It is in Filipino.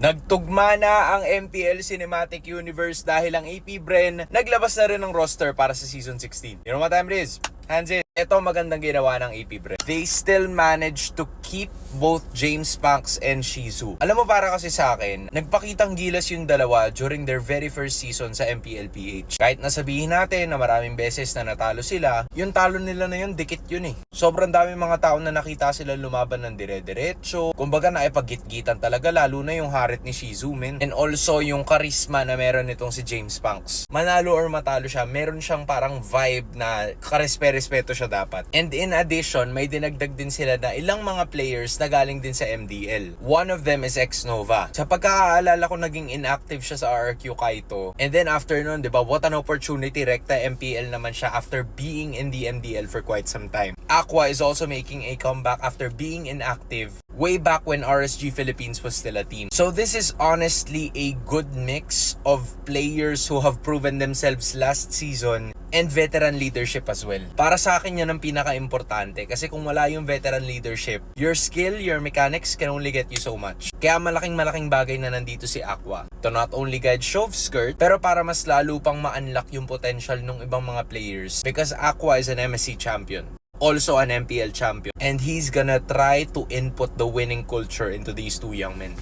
Nagtugma na ang MPL Cinematic Universe dahil ang AP Bren naglabas na rin ng roster para sa Season 16. You know what time it is? Hands in. Ito magandang ginawa ng AP Bren. They still managed to keep both James Panks and Shizu. Alam mo, para kasi sa akin, nagpakitang gilas yung dalawa during their very first season sa MPLPH. Kahit nasabihin natin na maraming beses na natalo sila, yung talo nila na yun, dikit yun eh. Sobrang daming mga tao na nakita sila lumaban ng dire-diretso. Kumbaga naipag-gitgitan talaga, lalo na yung harit ni Shizu, men. And also yung charisma na meron nitong si James Panks. Manalo or matalo siya, meron siyang parang vibe na karespe-respeto siya dapat. And in addition, may dinagdag din sila na ilang mga players na galing din sa MDL. One of them is X-Nova. Sa pagkakaalala ko, naging inactive siya sa RRQ Kaito. And then after nun, diba, what an opportunity, rekta MPL naman siya after being in the MDL for quite some time. Aqua is also making a comeback after being inactive way back when RSG Philippines was still a team. So this is honestly a good mix of players who have proven themselves last season and veteran leadership as well. Para sa akin yan ang pinaka-importante kasi kung wala yung veteran leadership, your skill, your mechanics can only get you so much. Kaya malaking bagay na nandito si Aqua to not only guide Shove Skirt, pero para mas lalo pang ma-unlock yung potential ng ibang mga players because Aqua is an MSC champion, also an MPL champion, and he's gonna try to input the winning culture into these two young men.